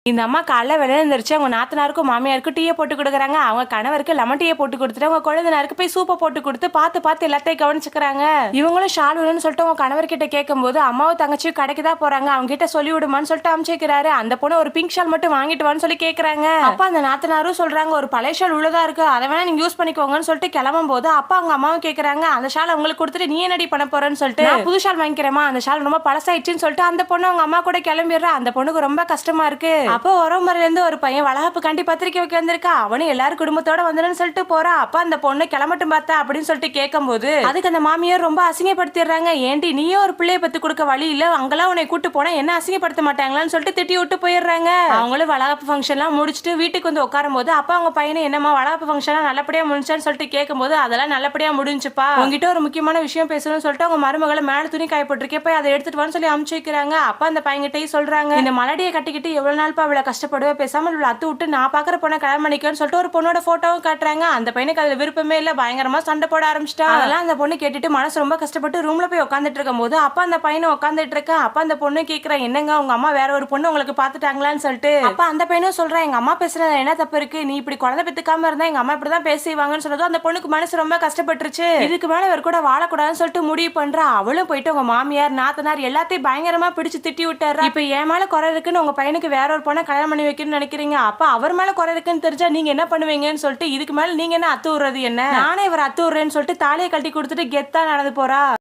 இந்த அம்மா காலைல வெளியே இருந்துருச்சு. அவங்க நாத்தனாருக்கும் மாமியாருக்கும் டீயை போட்டு கொடுக்குறாங்க. அவங்க கணவருக்கு லெமன் டீயை போட்டு கொடுத்துட்டு அவங்க குழந்தைனாருக்கு போய் சூப்பை போட்டு கொடுத்து பார்த்து எல்லாத்தையும் கவனிச்சுக்கிறாங்க. இவங்களும் ஷால் வேணும்னு சொல்லிட்டு அவங்க கணவர்கிட்ட கேட்கும்போது அம்மாவும் தங்கச்சியும் கடைக்கு தான் போறாங்க, அவங்க கிட்ட சொல்லி விடுமான்னு சொல்லிட்டு அமைச்சிக்கிறாரு. அந்த பொண்ணு ஒரு பிங்க் ஷால் மட்டும் வாங்கிட்டு வான்னு சொல்லி கேட்கறாங்க. அப்ப அந்த நாத்தனாரும் சொல்றாங்க ஒரு பழைய ஷால் உள்ளதா இருக்கு, அதை வேணா நீங்க யூஸ் பண்ணிக்கோங்கன்னு சொல்லிட்டு கிளம்பும் போது அப்பா அவங்க அம்மாவும் கேட்கறாங்க அந்த ஷால் உங்களுக்கு கொடுத்துட்டு நீ என்னடி பண்ண போறேன்னு சொல்லிட்டு புது ஷால் வாங்கிக்கிறேமா, அந்த ஷால் ரொம்ப பழசாயிடுச்சுன்னு சொல்லிட்டு அந்த பொண்ணு அவங்க அம்மா கூட கிளம்பிடுறா. அந்த பொண்ணுக்கு ரொம்ப கஷ்டமா இருக்கு. அப்போ உறவுமுறையில இருந்து ஒரு பையன் வளகாப்பு கண்டி பத்திரிக்கை வைக்க வந்திருக்கா, அவனும் எல்லாரும் குடும்பத்தோட வந்துடும் சொல்லிட்டு போறா. அப்ப அந்த பொண்ணு கிளம்பட்டும் பார்த்தா அப்படின்னு சொல்லிட்டு கேட்கும் போது அதுக்கு அந்த மாமியார் ரொம்ப அசிங்கப்படுத்திடுறாங்க. ஏண்டி நீயே ஒரு பிள்ளைய பத்தி கொடுக்க வழி இல்ல, அங்கெல்லாம் உன்னை கூட்டு போனா என்ன அசிங்கப்படுத்த மாட்டாங்களான்னு சொல்லிட்டு திட்டி விட்டு போயிடுறாங்க. அவங்களும் வளகாப்பு ஃபங்க்ஷன்லாம் முடிச்சுட்டு வீட்டுக்கு வந்து உட்காரும் போது அப்பா அவங்க பையனை என்னமா வளகாப்பு ஃபங்க்ஷன்லாம் நல்லபடியா முடிஞ்சான்னு சொல்லிட்டு கேட்கும்போது அதெல்லாம் நல்லபடியா முடிஞ்சுப்பா, உங்ககிட்ட ஒரு முக்கியமான விஷயம் பேசணும்னு சொல்லிட்டு அவங்க மருமகளை மேல துணி காயப்பட்டிருக்கே போய் அதை எடுத்துட்டு வான்னு சொல்லி அமுச்சு வைக்கிறாங்க. அப்பா அந்த பையன்கிட்டயும் சொல்றாங்க இந்த மலடியை கட்டிக்கிட்டு எவ்வளவு நாள்ப்பா அவளை கஷ்டப்படுவே, பேசாம இவ்வளவு அத்து விட்டு நான் பாக்குற பொண்ணை கல்யாணம் பண்ணிக்கன்னு சொல்லிட்டு ஒரு பொண்ணோட போட்டோவும் காட்டுறாங்க. அந்த பையனுக்கு அதுல விருப்பமே இல்ல, பயங்கரமா சண்டை போட ஆரம்பிச்சிட்டா. அதெல்லாம் அந்த பொண்ணு கேட்டுட்டு மனசு ரொம்ப கஷ்டப்பட்டு ரூம்ல போய் உட்காந்துட்டு இருக்கும் போது அப்பா அந்த பையனை உட்காந்துட்டு இருக்கா. அப்பா அந்த பொண்ணு கேட்கிறேன் என்னங்க உங்க அம்மா வேற ஒரு பொண்ணு உங்களுக்கு பாத்துட்டாங்களான்னு சொல்லிட்டு அப்ப அந்த பையனும் சொல்றேன் எங்க அம்மா பேசுறது என்ன தப்பு இருக்கு, நீ இப்படி குழந்தை பெத்துக்காம இருந்தா எங்க அம்மா இப்படிதான் பேசுவாங்கன்னு சொன்னதும் அந்த பொண்ணுக்கு மனசு ரொம்ப கஷ்டப்பட்டுருச்சு. இதுக்கு மேல இவர் கூட வாழக்கூடாதுன்னு சொல்லிட்டு முடிவு பண்றா. அவளும் போயிட்டு உங்க மாமியார் நாத்தனார் எல்லாத்தையும் பயங்கரமா பிடிச்சு திட்டி விட்டாரா. இப்ப என் மேல குறை இருக்குன்னு உங்க பையனுக்கு வேற ஒரு பொண்ணை கல்யாணம் பண்ணி வைக்கணும்னு நினைக்கிறீங்க, அப்ப அவர் மேல குறை இருக்குன்னு தெரிஞ்சா நீங்க என்ன பண்ணுவீங்கன்னு சொல்லிட்டு இதுக்கு மேல நீங்க என்ன அத்து விடுறது என்ன, நானே இவர் அத்து விடுறேன்னு சொல்லிட்டு தாலியை கட்டி கொடுத்துட்டு கெத்தா நடந்து போறா.